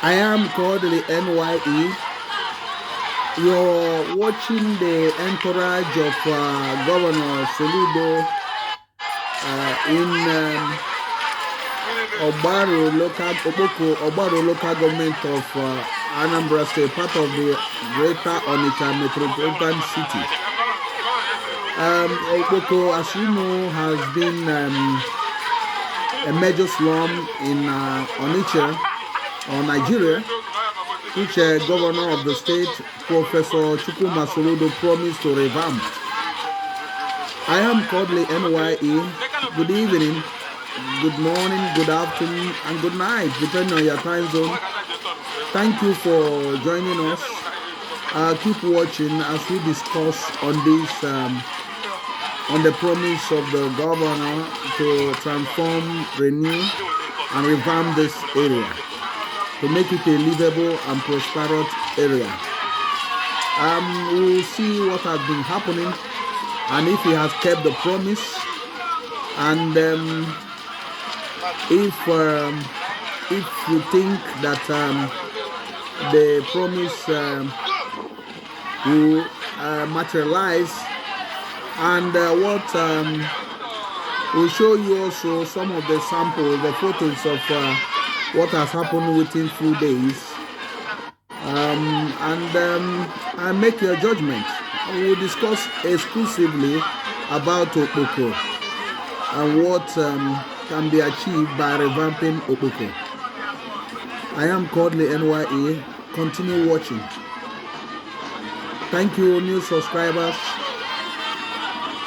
I am Kodili-nye. You're watching the entourage of Governor Soludo in Okpoko local government of Anambra State, part of the greater Onitsha metropolitan city. Okpoko, as you know, has been a major slum in Onitsha or Nigeria, which governor of the state, Professor Chukwuma Soludo, promised to revamp. I am Kodili-nye. Good evening, good morning, good afternoon, and good night, depending on your time zone. Thank you for joining us. Keep watching as we discuss on this, on the promise of the governor to transform, renew, and revamp this area, to make it a livable and prosperous area. We'll see what has been happening and if he has kept the promise, and if you think that the promise will materialize, and we'll show you also some of the samples, the photos of what has happened within few days, and make your judgment. We will discuss exclusively about Okpoko and what can be achieved by revamping Okpoko. I am Kodili-nye. Continue watching. Thank you, new subscribers.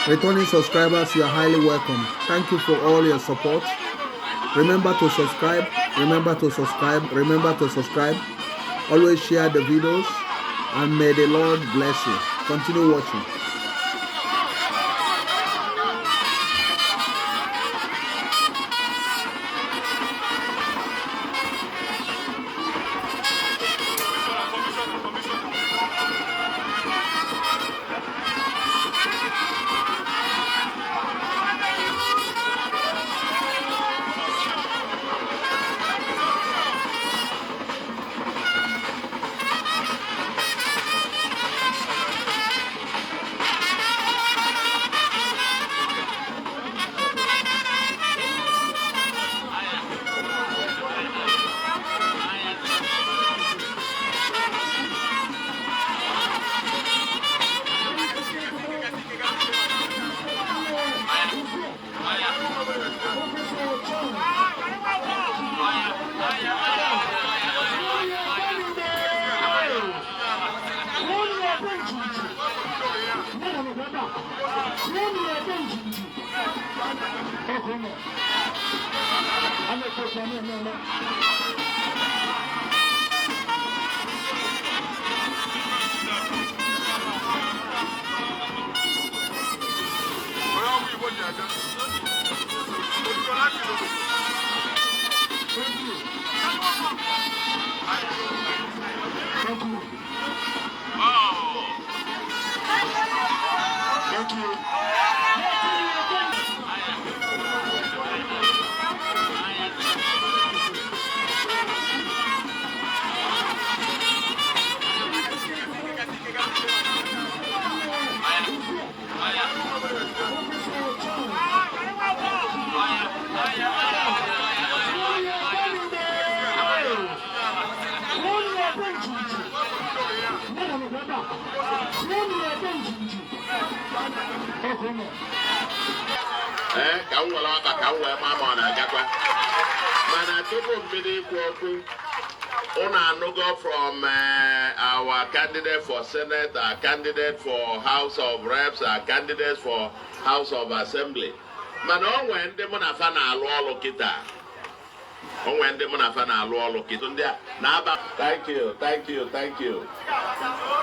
Returning subscribers, you are highly welcome. Thank you for all your support. Remember to subscribe. Remember to subscribe. Remember to subscribe. Always share the videos, and may the Lord bless you. Continue watching. From our candidate for Senate, our candidate for House of Reps, our candidates for House of Assembly. Man, when they want to find a law kita. When they want to find a law kita. Thank you, thank you, thank you.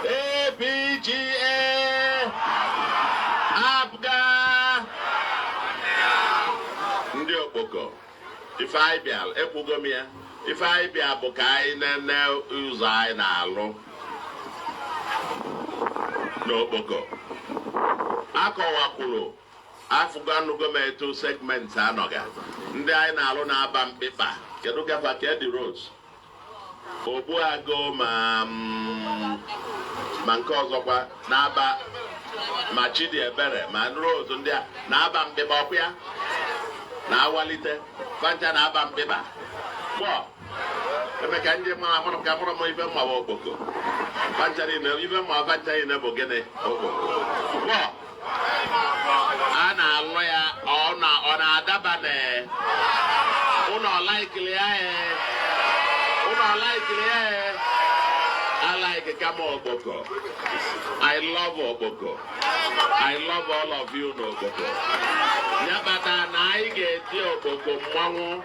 APGA Abga Ndi Okpoko. If I be al Epugomia. If I be a bokai, then now use I na-alụ n'Okpoko. Akọwakwuru afụganụ gọọmenti segmenti anọga. Ndị anyị na-alụ na-aba mkpịkpa. Kedu gafa ka dị roads? Ogbuago ma nke ọzọkwa n'Aba ma Chidiebere ma Nrose ndị a na-aba mkpịba ọkụ ya na-awalite fancha na-aba mkpịba gbọ eme ka ndị mụrụ ka mụrụ m ibe mmawa Okpoko fancha niile ibe mmawa fancha niile bụ gịnị Okpoko gbọ a na-alụ ya ọ na-adaba na ụlọ laikili ya I like Kama Okpoko. I love Okpoko. I love all of you in Okpoko. Yabata na I get Okpoko mwangu.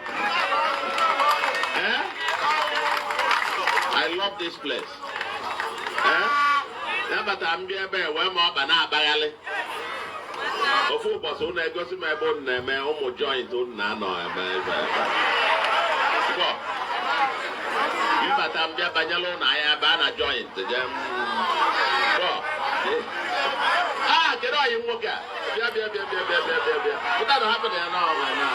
I love this place. Yabata mbia be we mo bana abayale. Ofu boso una egosi me bo na me umu joint una no ebe. Bata mbia banyalo na ya bana joint dem. Get all you look at. But that don't happen there now, right now.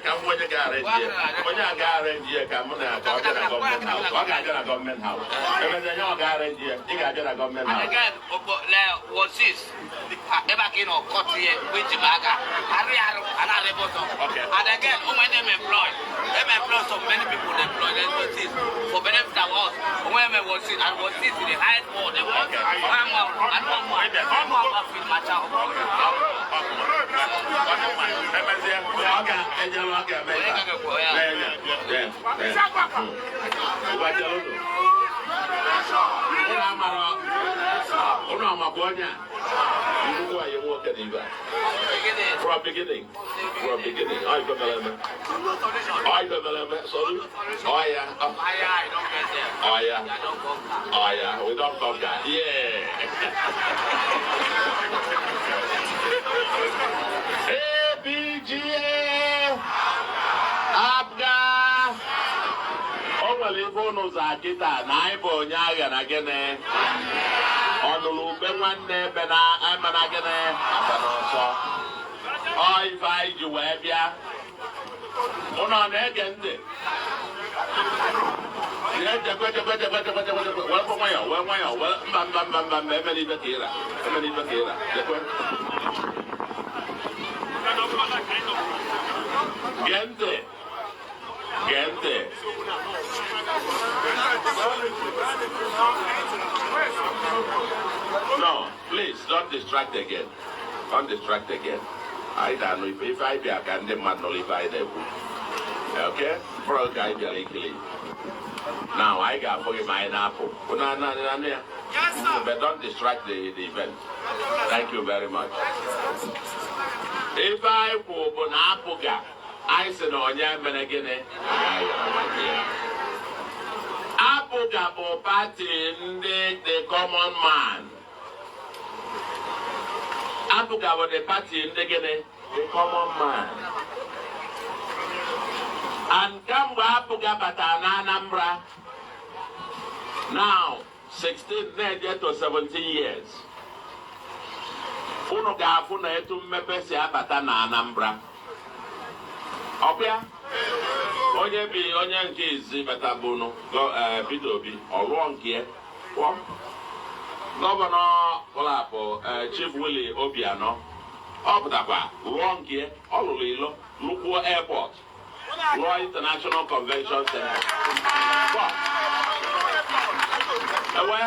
Kamuanya garage. Onya garage here kamuna ka government house. Even the young garage here, you got a government house. And again, what's this? Ebakino, Kotie, Wichimaga, Ariaro, and Areboto. Okay. And again, when them employed, so many people employed, and what's this? For benefit of us, when was it, and what's this in the highest order? Okay. One more, feel much out. From beginning. Oh yeah, we don't come that. Yeah. ABGA Abga Onwalibo Zakita Naibo Nyaga Nagene Onulu Benwane Bena Amanagene Abanoso if I do Webia Ona Negende Gente. No, please don't distract again. I don't know if I be a candy man or if I do. Okay? For a guy, now I got for you my apple. Yes, sir. But don't distract the event. Thank you very much. If I put an apple, I said, "Oh, yeah, man, again." Apple got party the common man. Apple got the party the common man. And come Apple got Anambra. Now, 16 to 17 years. Uno gafuna etu mmepesi abata na Anambra. Ọbịa onye nke izi bata bunu Peter Obi ọlụọ nke gọvanọ ụlọakụ Chief Willie Obianọ ọ pụtakwa lụọ nke ọ lụrụ ilo lụkwuo airport lụọ International Convention Center.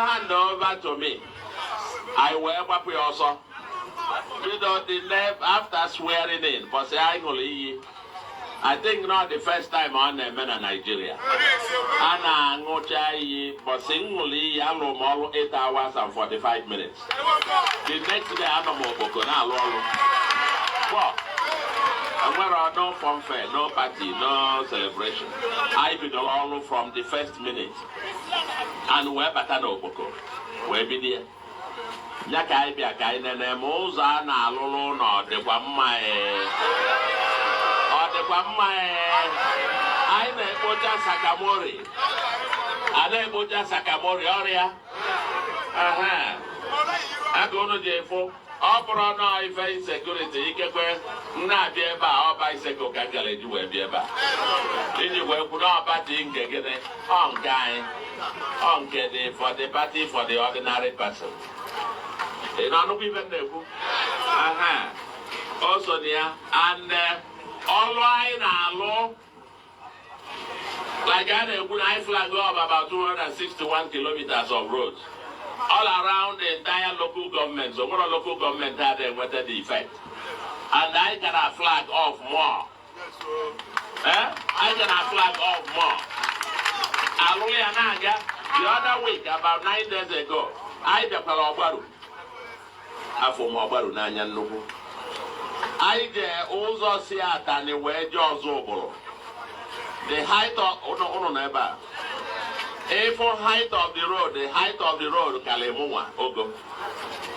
Hand over to me. I will gbapụ ya ọsọ. The left after swearing in, but I think not the first time on men in Nigeria. Anna Ngochai, but singly, I know more 8 hours and 45 minutes. The next day, I'm a Okpoko now. Where no fanfare, no party, no celebration. I bidoro all from the first minute. And we're better no Okpoko. We're be there. Nyaka I be a guy nene moza na alolo no de kwa mma o de kwa mma I na eboja sakamori. Ana eboja sakamori oria. Aha. Agono jefo. Opera no ife insecurity ikekwe na bia eba oba iseko ka gale ju we bia eba. Iji we ku no party ngegene on guy on get for the party for the ordinary person. You know, even the book. Also, there, and all line and law, like I flag of about 261 kilometers of roads, all around the entire local government. So, what local government had and what the effect. And I can have flag off more. I can have flag off more. The other week, about 9 days ago, I the Palabaru. Afọ mọgbaru n'anya nnukwu anyị ga-ụzọ si atani wee je ọzọ ụbụrụ the height of ụnụ n'ebe a ifo height of the road kalimụnwa ogo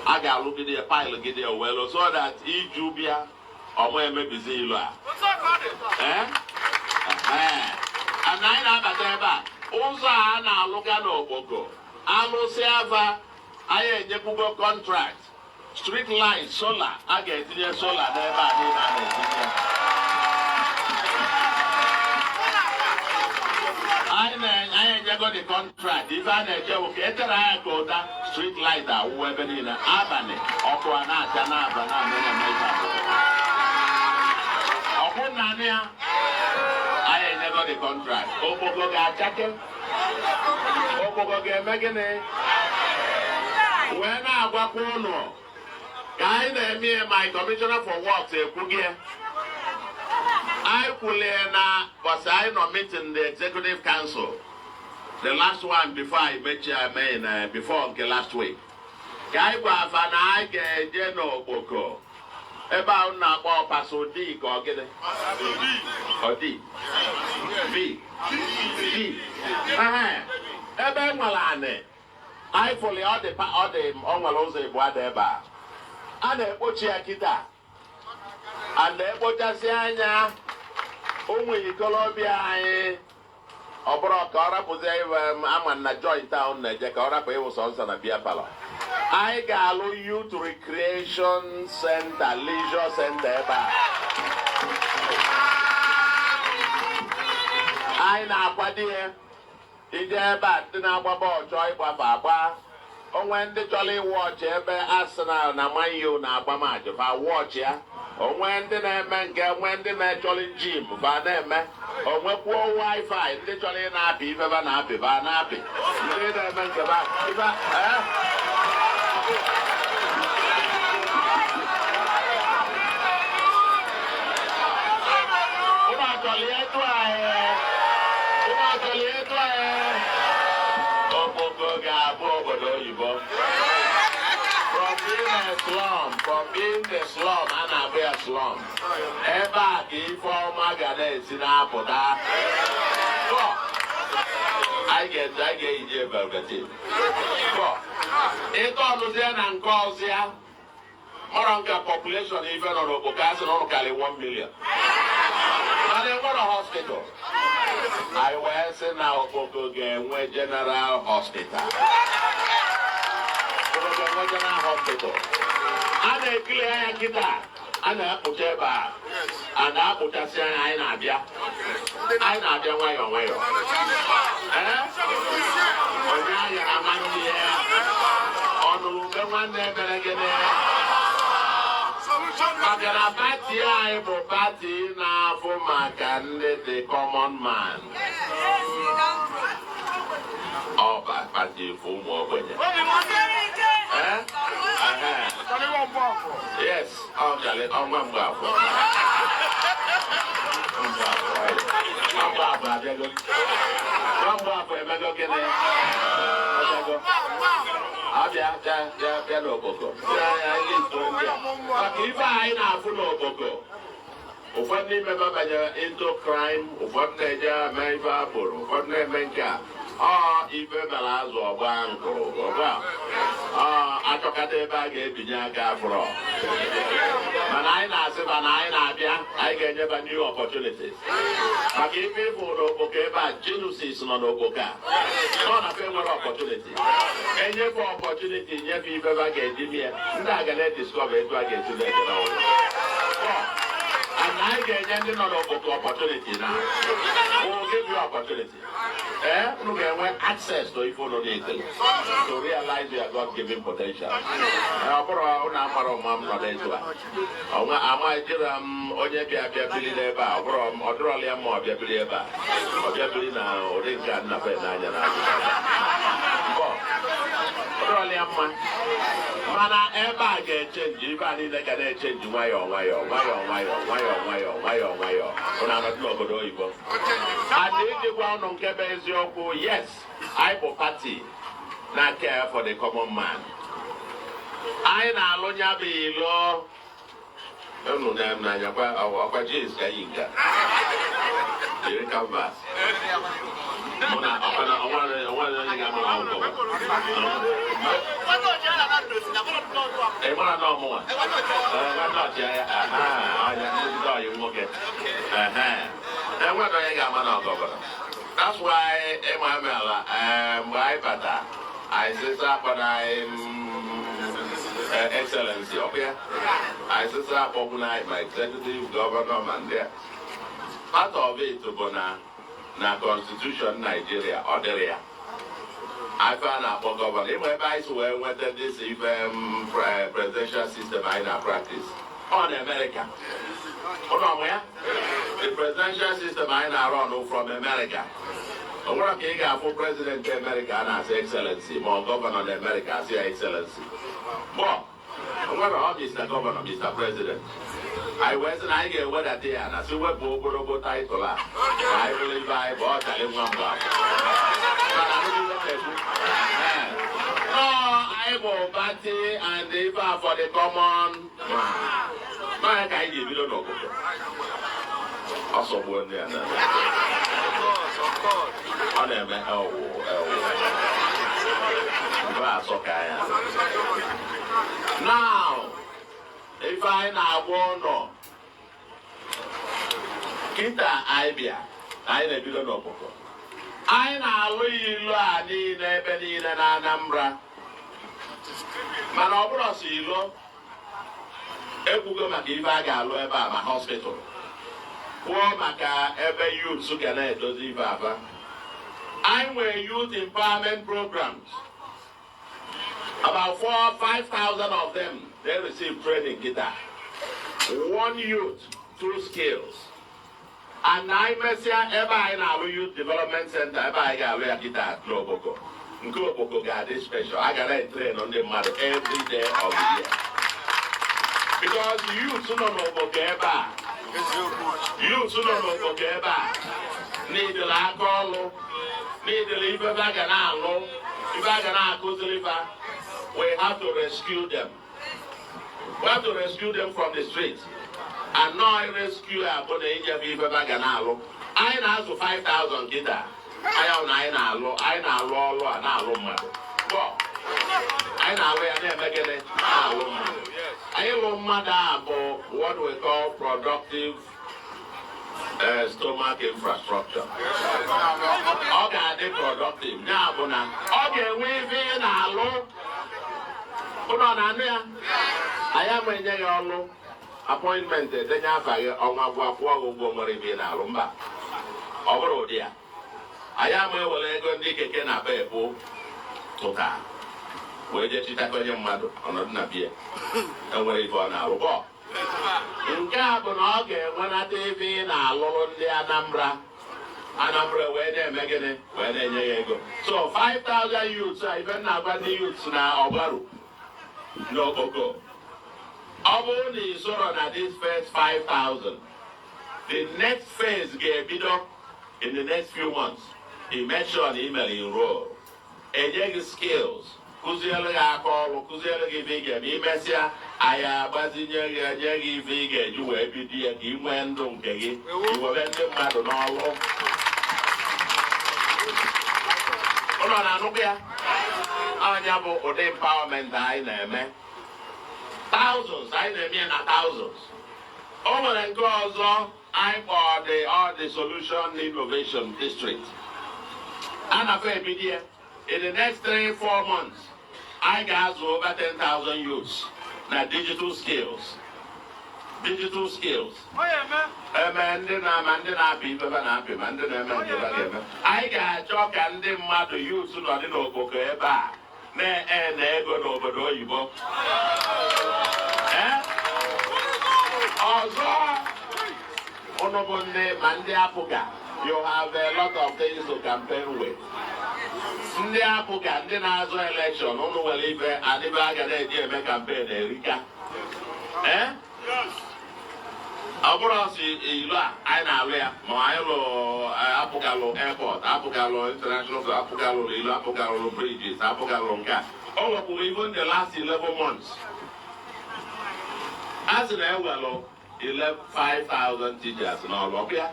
a ga-alụgide ya pile gide ya welu so that iju bịa ọmụ emebizi ilu a and anyị na-abata ebe a ụzọ a na-alụga n'Okpoko alụsị ava anyị enyekwugo contract street light solar a ga-etinye solar n'ebe a niile a na-etinye anyị enyego the contract ife a na-eche bụ ka etere anya ka ụda street light awụwa ebe niile abalị ọkụ a na-acha n'aba ọkụ naanị ya anyị enyego the contract Okpoko ga-achake Okpoko ga-eme gịnị wee na-agwakwa ụnụ I am my commissioner for works I was I not meeting the executive council. The last one before I met you, before last week. Guy was an I get Okpoko. About now, Paso D, or get it. Or D. B. D. Ebe Malane. I fully all the Ongalose Boadeba. A na-ekpochi ya kịta a na-ekpochasị anya ụmụ ikolobịa anyị ọ bụrụ ka ọ rapụzi ama na joint town na-eje ka ọ rapụ ịwụ sọnsọ na bịa palọ anyị ga-alụ youth recreation center leisure center ebe a anyị na-akwado ya ije ebe a ndị na-agba bọọlụ chọọ ịgbafe agba onwe ndị chọrọ ịwọchị ebe Arsenal na Man U na-agba match fa wọchị ya onwe ndị na-eme nke onwe ndị na-echọrọ gym fa na-eme onwekwuo wifi ndị chọrọ ị na-apị ife ba na-apị ba na-apị ndị na-eme nke ba ife ụlọ achọrọ etu anyị Okpoko ga-abụ obodo oyibo from being the slum a na-abụ ya slum ebe a ka ife ọma ga na-esi na-apụta anyị ga-eyiji ebergati ịta ọnụzie na nke ọzịa ọrụ nke population ife nọ n'Okpoko asị na ọrụ karị 1 million mana enwere hospital I was in our Okpoko ga-enwe general hospital. General hospital. A na-ekili anya kịta a na-akpụcha ebe a a na-akpụchasị anya anyị na-abịa nwayọọ nwayọọ onye anyị ama ndị ya ọnụrụ mgbe nwanne mere gịnị maka na pati anyị bụ pati na-afụ maka ndị the common man ọ pati bụ ụmụ ogbenye yes ọnwa mgbe afọ abịago mgbe afọ emego gịnị abịa n'Okpoko maka ife anyị na-afụ n'Okpoko ụfọdụ n'ime ha banyere into crime, ụfọdụ na-eje eme ife akpụrụ, ụfọdụ na-eme nke a ife mere azụ ọgba nkụrụ ọgba achọkata ebe a ga-ebinye aka afọrọ mana anyị na-asịba na anyị na-abịa anyị ga-enyeba new opportunities maka ife ịfụ n'okpoko ebe a Genesis nọ n'okpoko a ọ na-fe nwere opportunity enyefe opportunity nyefe ife ba ga-eji mie ndị a ga na-ediscover etu a ga-esi na-eje n'ọrụ and I get any opportunity now. We'll give you opportunity. You get access to if you know to realize your God-given potential. Mana ebe a ga-echenji ibe a niile ga na-echenji nwayọọ ụna anọdụ n'obodo oyibo ana ijikwa ọnụ nke bụ eziokwu yes anyị bụ pati na care for the common man anyị na-alụ nya bụ ilo unu na-anya ọkwa jis ka yi nka jiri canvas that's why I Excellency, okay? I my executive governor man there. Part of it na Constitution Nigeria order I found out for government. If my advice were whether this presidential system I practice on America. Hold on, where? The presidential system I run from America. I want to get for President of America and I say Excellency, more governor of America, I say Excellency. But I want to Mr. Governor, Mr. President. I wasn't I get what I did and I see what Bobo title. I believe I bought a one back. I will party and if for the common my guy you don't know. Also born there. Of course. Now, if I now want kita Ibia, I never know. I now really never need an Anambra. Manobra Silo, Ebugo Makiva Galo about my hospital. Poor Maka ever youth Suganet does Ivava. I'm with youth empowerment programs. About 4,000 or 5,000 of them, they receive training guitar. One youth, 2 skills. And I Messia ever in our youth development center, ever I got a guitar at Okpoko. Okpoko got this special. I got to train on the mother every day of the year. Because youth don't know Okpoko. Youth don't know Okpoko. Need the alcohol, need the liver bag and alcohol, if I can we have to rescue them. We have to rescue them from the streets. And now I rescue about the India people back and allo. I know 5,000 guitar. I know I know where they make it. I know mother what we call productive stomach infrastructure. Okay, productive. Now, okay, we've been alone. I am in the appointment, then I fire on my walk in Alumba. Over dear. I am a well Nick can a paper. Toka. Where did you tackle your mother on a nappier? And wait for an hour. In Carbon, when I TV in Alon the Anambra, where they're making it, where they go. So 5,000 youths, even now, but the youths now, Obaru. No, Okpoko. Only so on this first 5,000. The next phase get bid up in the next few months. He mentioned email in row. And skills. kụziere gị aka ọrụ, kụziere gị ife ị ga-eme, imesịa anyị agbazinye gị enye gị ife ị ga-eji wee bido ya ka ị nwee ndụ nke gị, iwebe ndị mmadụ n'ọrụ. Ụlọ na-anụkwu ya, anya bụ ụdị empowerment anyị na-eme. Thousands, anyị na-eme ya na thousands. O nwere nke ọzọ anyị kpọọ the Solution Innovation District. A na-afọ ebido ya. In the next 3-4 months, I got over 10,000 youths. Now, digital skills. Digital skills. Oh, yeah, man. I got chalk and the mother youths who don't know Okpoko eba. Ego n'obodo oyibo. Also, Onobonde Mande Apuga. You have a lot of things to campaign with. Ndị apụga ndị na-azụ elekshọn ụnụ nwere ife adịbe aga na-eji eme kampen erika. Ọ bụrụ ọsọ ilu a anyị na-alụ ya ma anyị lụ apụgalụ airport, apụgalụ international, apụgalụ ilu, apụgalụ bridges, apụgalụ nke a. O wepụrụ even the last 11 months. A sị na ewelụ 5,000 teachers n'ọrụ ọbịa.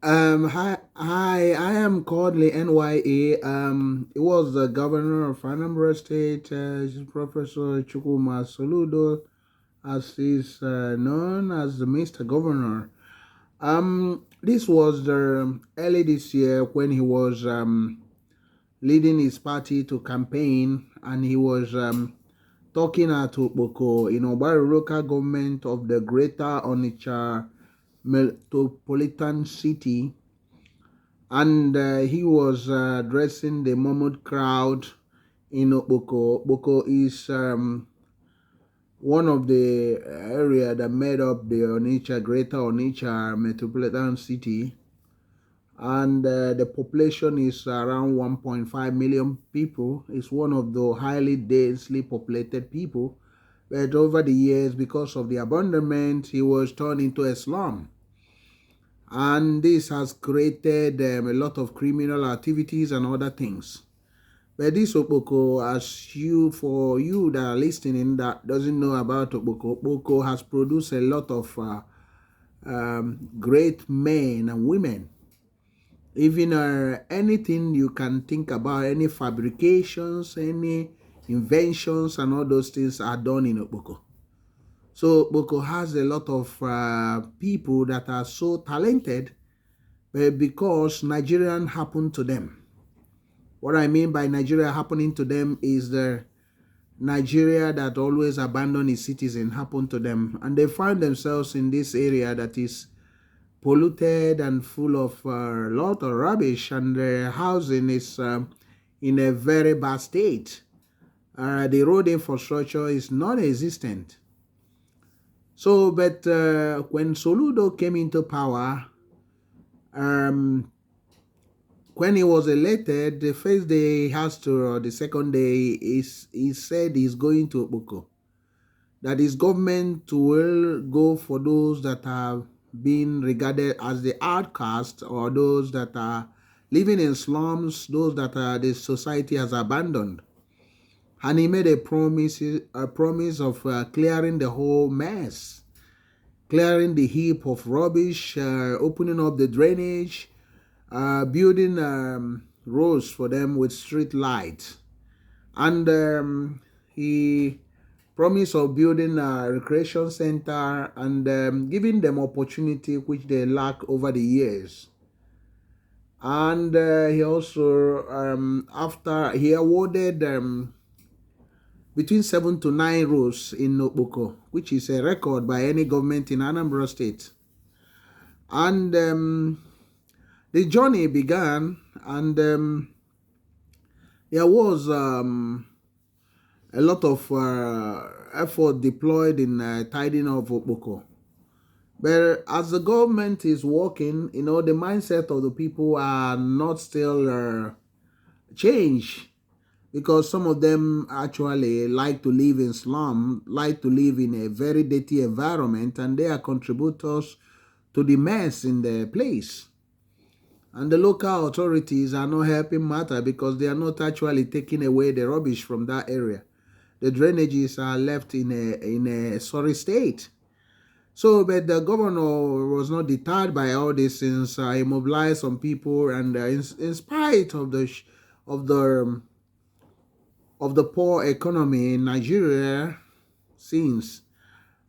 Hi, I am Kodili-nye. It was the governor of Anambra State, Professor Chukwuma Soludo, as is known as the Mr. Governor. This was early this year when he was leading his party to campaign, and he was talking at Okpoko in Obaru local government of the Greater Onitsha metropolitan city, and he was addressing the mammoth crowd in Okpoko. Okpoko is one of the area that made up the Onitsha, Greater Onitsha metropolitan city, and the population is around 1.5 million people. It's one of the highly densely populated people, but over the years, because of the abandonment, he was turned into a slum. And this has created a lot of criminal activities and other things. But this Okpoko, for you that are listening that doesn't know about Okpoko, Okpoko has produced a lot of great men and women. Even anything you can think about, any fabrications, any inventions and all those things are done in Okpoko. So Okpoko has a lot of people that are so talented because Nigerian happened to them. What I mean by Nigeria happening to them is the Nigeria that always abandoned its citizens happened to them. And they find themselves in this area that is polluted and full of a lot of rubbish, and the housing is in a very bad state. The road infrastructure is non-existent. So, but when Soludo came into power, when he was elected, the first day he has to, or the second day, he said he's going to Okpoko. That his government will go for those that have been regarded as the outcast, or those that are living in slums, those that the society has abandoned. And he made a promise of clearing the whole mess, clearing the heap of rubbish, opening up the drainage, building roads for them with street lights. And he promised of building a recreation center and giving them opportunity which they lack over the years. And he also, after he awarded between 7 to 9 roads in Okpoko, which is a record by any government in Anambra State. And the journey began, and there was a lot of effort deployed in tidying up Okpoko. But as the government is working, the mindset of the people are not still changed, because some of them actually like to live in slum, like to live in a very dirty environment, and they are contributors to the mess in the place. And the local authorities are not helping matter because they are not actually taking away the rubbish from that area. The drainages are left in a sorry state. So, but the governor was not deterred by all these things. He mobilized some people, and in spite of of the um, the poor economy in Nigeria, since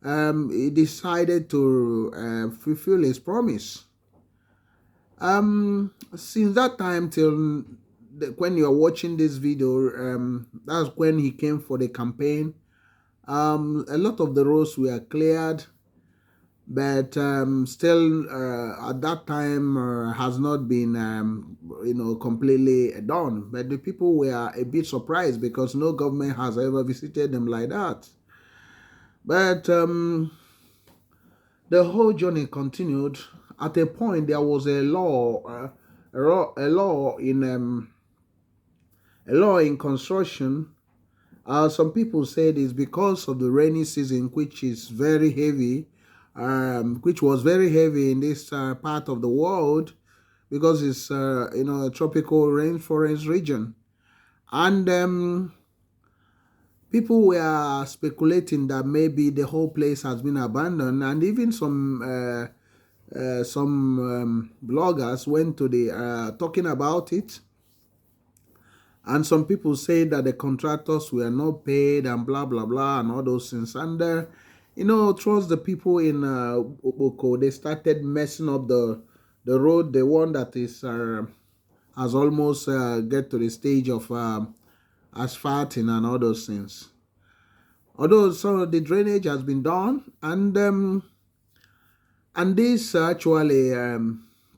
he decided to fulfill his promise. Since that time till when you are watching this video, that's when he came for the campaign. A lot of the roads were cleared, but still at that time has not been completely done. But the people were a bit surprised because no government has ever visited them like that. But the whole journey continued. At a point, there was a law, a law in construction. Some people said it's because of the rainy season, which is very heavy, which was very heavy in this part of the world, because it's a tropical rainforest region, and people were speculating that maybe the whole place has been abandoned, and even some bloggers went to the talking about it, and some people say that the contractors were not paid and blah blah blah and all those things. And towards the people in Okpoko, they started messing up the road, the one that is has almost get to the stage of asphalting and all those things. Although some of the drainage has been done, and this actually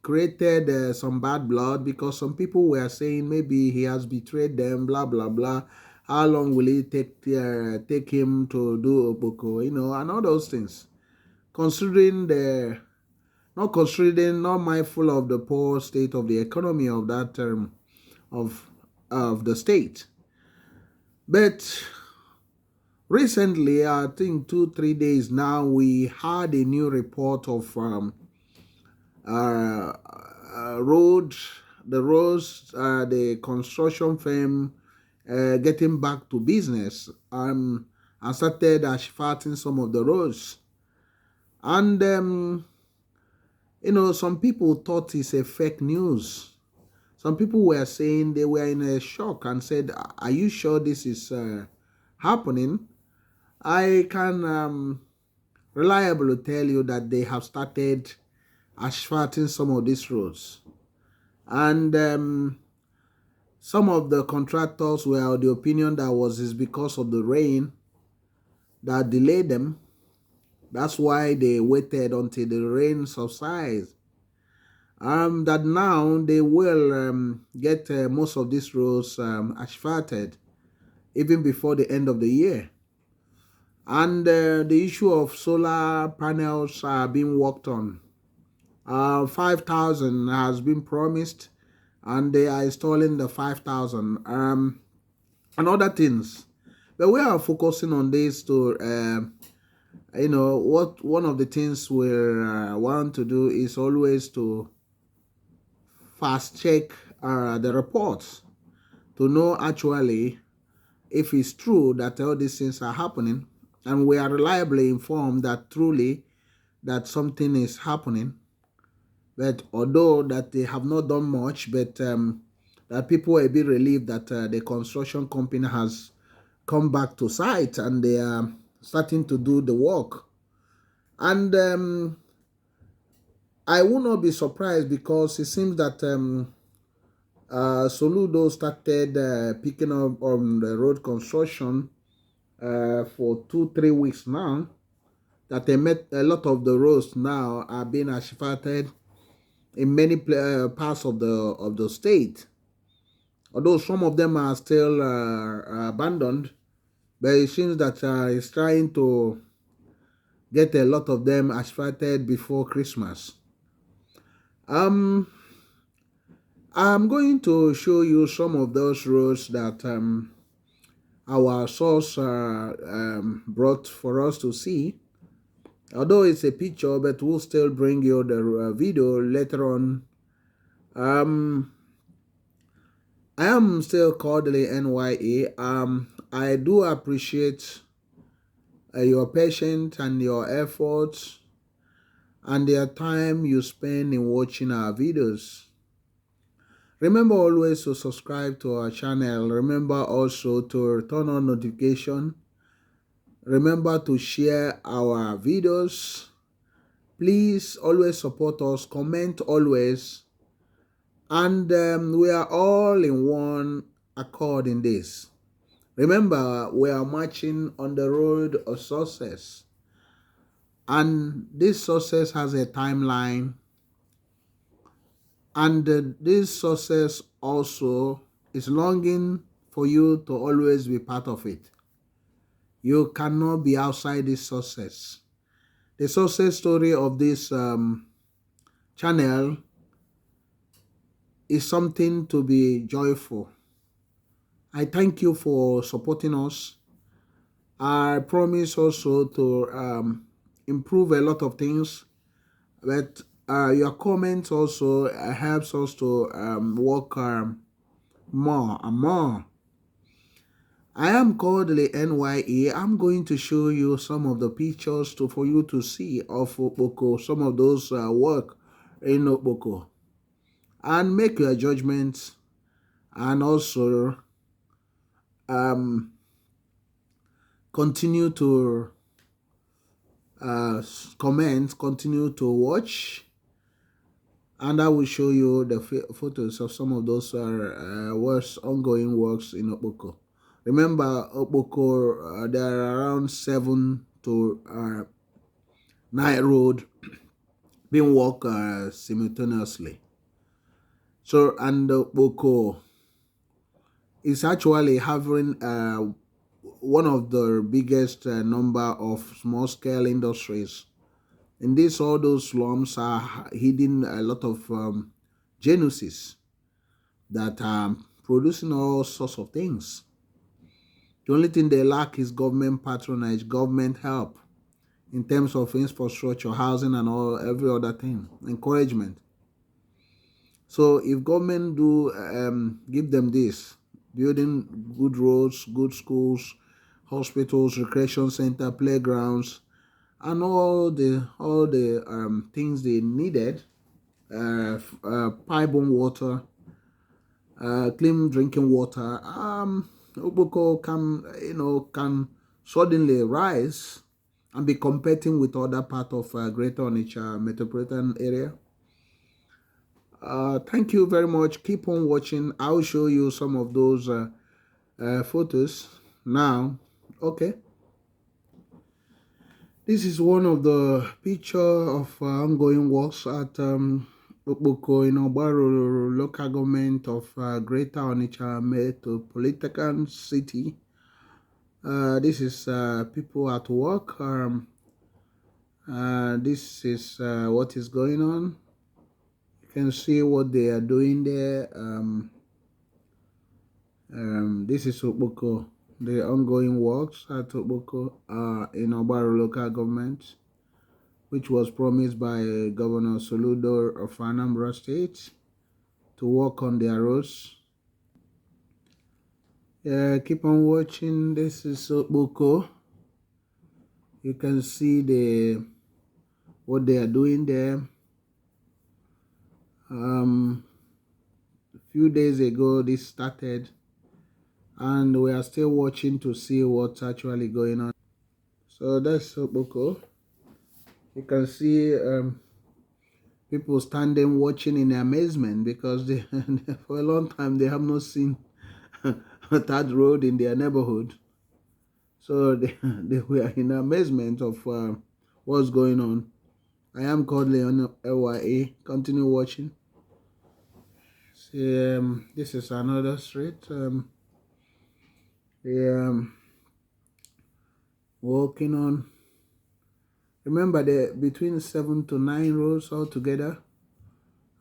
created some bad blood, because some people were saying maybe he has betrayed them, blah blah blah. How long will it take him to do Okpoko, and all those things? Considering not mindful of the poor state of the economy of that of the state. But recently, I think 2-3 days now, we had a new report of the construction firm getting back to business, and started asphalting some of the roads. And some people thought it's a fake news. Some people were saying, they were in a shock and said, "Are you sure this is happening?" I can reliably tell you that they have started asphalting some of these roads, and some of the contractors were of the opinion that is because of the rain that delayed them. That's why they waited until the rain subsides. That now they will get most of these roads asphalted even before the end of the year. And the issue of solar panels are being worked on. 5,000 has been promised, and they are installing the 5,000 and other things. But we are focusing on this to, what one of the things we want to do is always to fast check the reports to know actually if it's true that all these things are happening, and we are reliably informed that truly that something is happening. But although that they have not done much, but that people are a bit relieved that the construction company has come back to site and they are starting to do the work. And I will not be surprised, because it seems that Soludo started picking up on the road construction for 2-3 weeks now. That a lot of the roads now are being asphalted in many parts of the state. Although some of them are still abandoned, but it seems that it's trying to get a lot of them asphalted before Christmas. I'm going to show you some of those roads that our source brought for us to see. Although it's a picture, but we'll still bring you the video later on Um, I am still Kodili-nye. I do appreciate your patience and your efforts and the time you spend in watching our videos. Remember always to subscribe to our channel. Remember also to turn on notification. Remember to share our videos. Please always support us. Comment always. And we are all in one accord in this. Remember, we are marching on the road of success. And this success has a timeline. And this success also is longing for you to always be part of it. You cannot be outside this success. The success story of this channel is something to be joyful. I thank you for supporting us. I promise also to improve a lot of things, but your comments also helps us to work more and more. I am Kodili-nye. I'm going to show you some of the pictures for you to see of Okpoko, some of those work in Okpoko, and make your judgments, and also continue to comment, continue to watch, and I will show you the photos of some of those ongoing works in Okpoko. Remember, Okpoko, there are around 7 to 9 road being worked simultaneously. So, and Okpoko is actually having one of the biggest number of small-scale industries. In this, all those slums are hidden a lot of genuses that are producing all sorts of things. The only thing they lack is government patronage, government help in terms of infrastructure, housing, and every other thing, encouragement. So if government do give them this, building good roads, good schools, hospitals, recreation center, playgrounds, and all the things they needed, pipe-borne water, clean drinking water, Okpoko can suddenly rise and be competing with other part of Greater Onitsha metropolitan area. Thank you very much. Keep on watching. I'll show you some of those photos now. Okay. This is one of the picture of ongoing works at Okpoko in Obaro local government of Greater Onitsha metropolitan city. This is people at work. This is what is going on. You can see what they are doing there. This is Okpoko, the ongoing works at Okpoko in Obaro local government, which was promised by Governor Soludo of Anambra State to work on their roads. Keep on watching. This is Okpoko. You can see what they are doing there. A few days ago this started, and we are still watching to see what's actually going on. So that's Okpoko. You can see people standing watching in amazement because they for a long time they have not seen that road in their neighborhood. So they were in amazement of what's going on. I am Kodili-nye. Continue watching. See, this is another street. Walking on. Remember, they're between 7 to 9 roads altogether,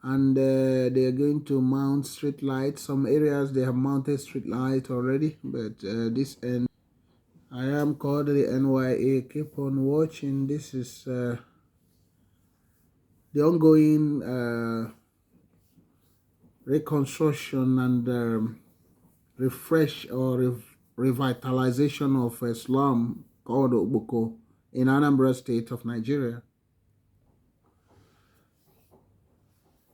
and they are going to mount street lights. Some areas they have mounted street lights already, but this end. I am Kodili-nye. Keep on watching. This is the ongoing reconstruction and refresh or revitalization of a slum called Okpoko in Anambra State of Nigeria.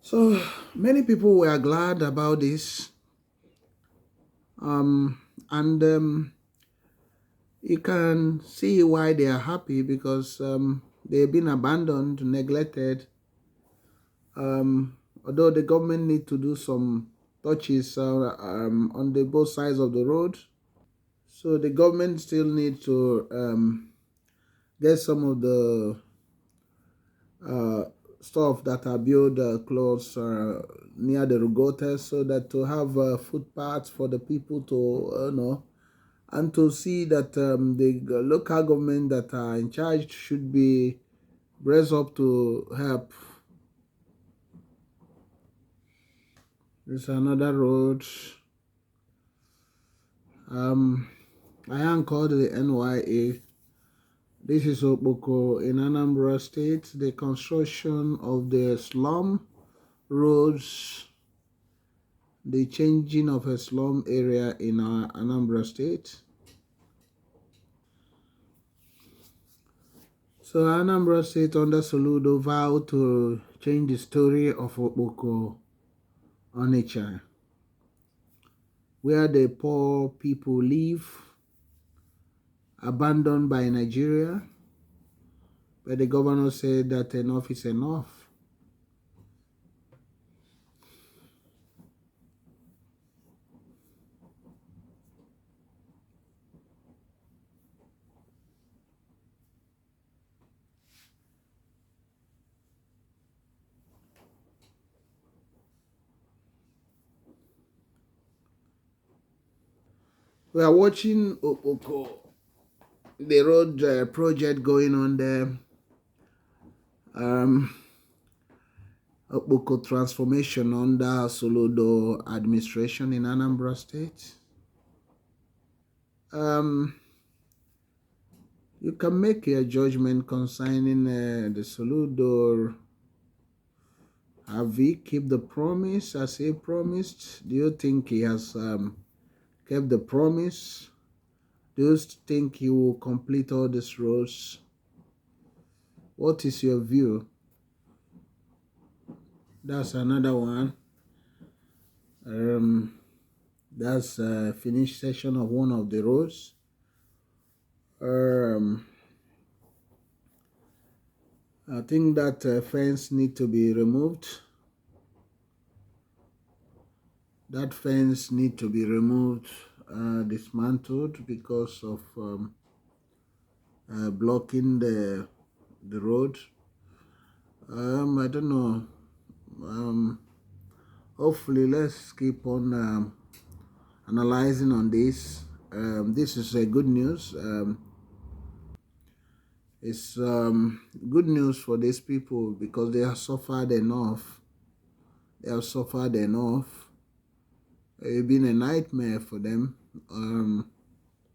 So many people were glad about this, and you can see why they are happy, because they've been abandoned, neglected. Although the government need to do some touches on the both sides of the road, so the government still need to get some of the stuff that are built close near the Rugotes, so that to have footpaths for the people to know, and to see that the local government that are in charge should be raised up to help. There's another road. I am called the NYA. This is Okpoko in Anambra State. The construction of the slum roads, the changing of a slum area in Anambra State. So Anambra State under Soludo vowed to change the story of Okpoko, Onitsha, where the poor people live, abandoned by Nigeria. But the governor said that enough is enough. We are watching Okpoko, the road project going on there. Okpoko transformation under Soludo administration in Anambra State. You can make a judgment concerning the Soludo. Have he kept the promise as he promised? Do you think he has kept the promise? Do you think he will complete all these roads? What is your view? That's another one. That's a finished section of one of the roads. I think that fence need to be removed. That fence need to be removed, dismantled, because of blocking the road. I don't know. Hopefully, let's keep on analyzing on this. This is a good news. It's good news for these people, because they have suffered enough. They have suffered enough. It's been a nightmare for them.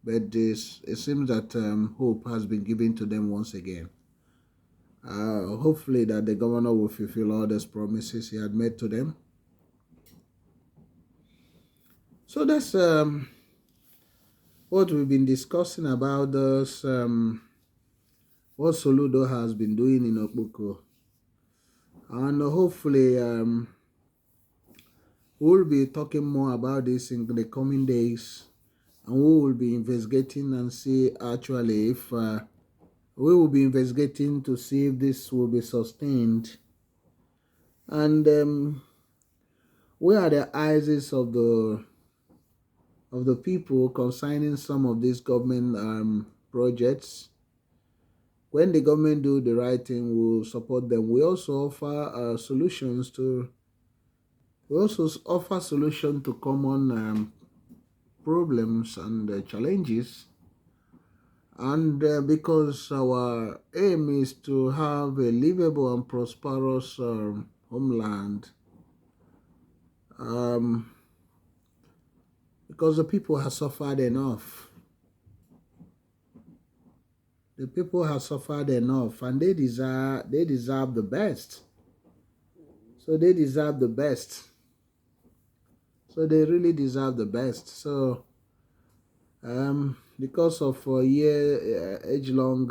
But it seems that hope has been given to them once again. Hopefully that the governor will fulfill all those promises he had made to them. So that's what we've been discussing about this, what Soludo has been doing in Okpoko. And hopefully we'll be talking more about this in the coming days, and we will be investigating and see actually if we will be investigating to see if this will be sustained, and where are the eyes of the people concerning some of these government projects. When the government do the right thing, we'll support them. We also offer solutions to. We also offer solutions to common problems and challenges. And because our aim is to have a livable and prosperous homeland, because the people have suffered enough. The people have suffered enough, and they deserve the best. So they deserve the best. So they really deserve the best. So because of age-long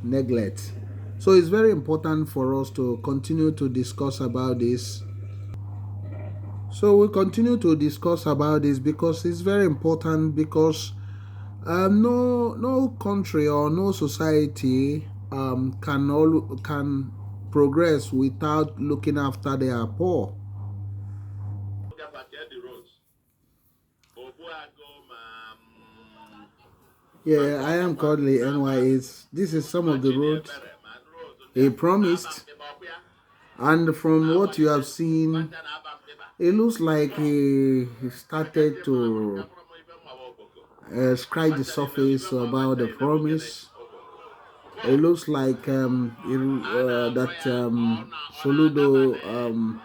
neglect. So it's very important for us to continue to discuss about this. So we continue to discuss about this because it's very important, because no country or no society can progress without looking after their poor. Yeah, I am Kodili-nye. This is some of the roads he promised, and from what you have seen, it looks like he started to scratch the surface about the promise. It looks like that Soludo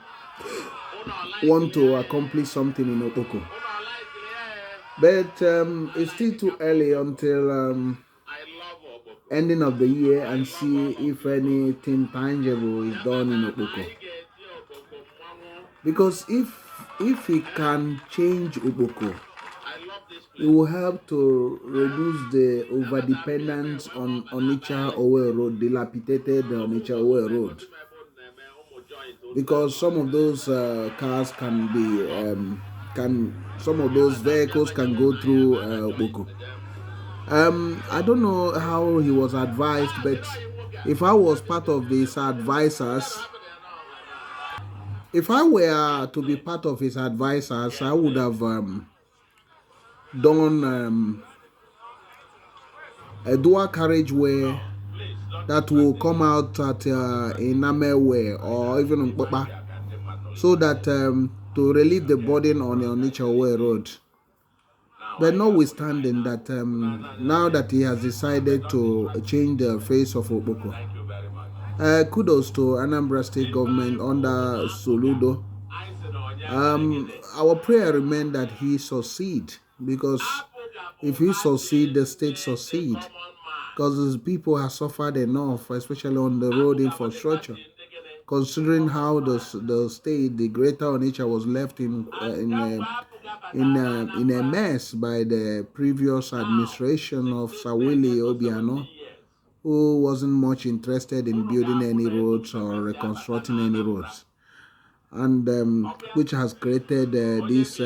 want to accomplish something in Okpoko. But it's still too early until ending of the year and see if anything tangible is done in Okpoko. Because if he can change Okpoko, it will help to reduce the over dependence on Onitsha Owe Road, dilapidated Onitsha Owe Road. Because some of those cars can be some of those vehicles can go through Okpoko. I don't know how he was advised, but if I was part of his advisors, if I were to be part of his advisors, I would have done a dual carriageway that will come out at Inamewe or even Okpoko, so that to relieve the burden on the Onitsha Owe Road. But notwithstanding that, now that he has decided to change the face of Okpoko, kudos to Anambra State government under Soludo. Our prayer remains that he succeed, because if he succeed, the state succeed, because people have suffered enough, especially on the road infrastructure, considering how the state, the greater Onitsha, was left in a mess by the previous administration of Sawili Obiano, who wasn't much interested in building any roads or reconstructing any roads, and which has created this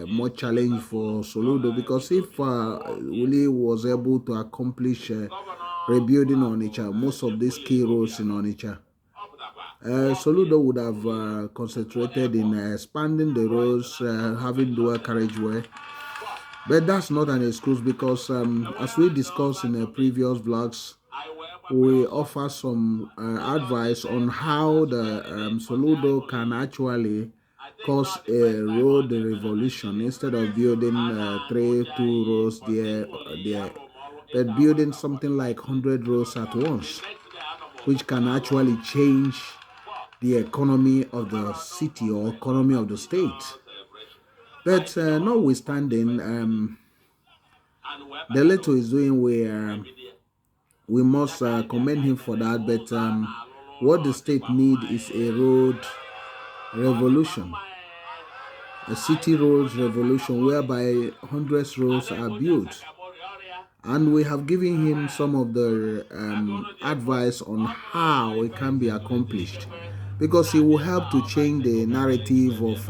much challenge for Soludo, because if Willie was able to accomplish rebuilding Onitsha, most of these key roads in Onitsha, Soludo would have concentrated in expanding the roads, having dual carriageway. But that's not an excuse, because as we discussed in the previous vlogs, we offer some advice on how the Soludo can actually cause a road revolution, instead of building 2 roads there, but building something like 100 roads at once, which can actually change the economy of the city or economy of the state. But notwithstanding, the little is doing, we must commend him for that. But what the state need is a road revolution, a city roads revolution, whereby hundreds roads are built. And we have given him some of the advice on how it can be accomplished, because it will help to change the narrative of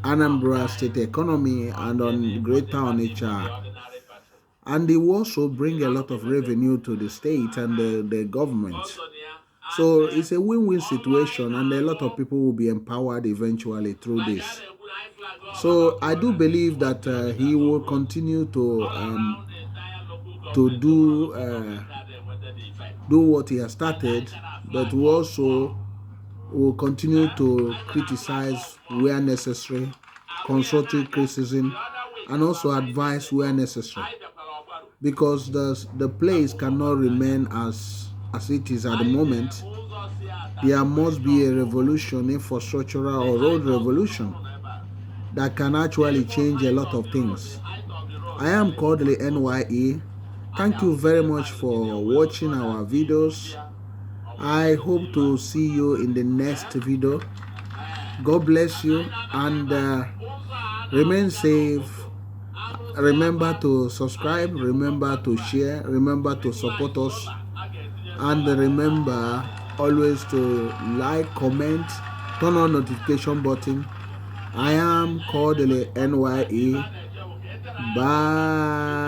Anambra State economy and on Greater Onitsha, and it will also bring a lot of revenue to the state and the government. So it's a win-win situation, and a lot of people will be empowered eventually through this. So I do believe that he will continue to do what he has started, but we also will continue to criticize where necessary, constructive criticism, and also advise where necessary, because the place cannot remain as it is at the moment. There must be a revolution, infrastructural or road revolution, that can actually change a lot of things. I am Kodili-nye. Thank you very much for watching our videos. I hope to see you in the next video. God bless you, and remain safe. Remember to subscribe, remember to share, remember to support us, and remember always to like, comment, turn on notification button. I am Kodili-nye. Bye.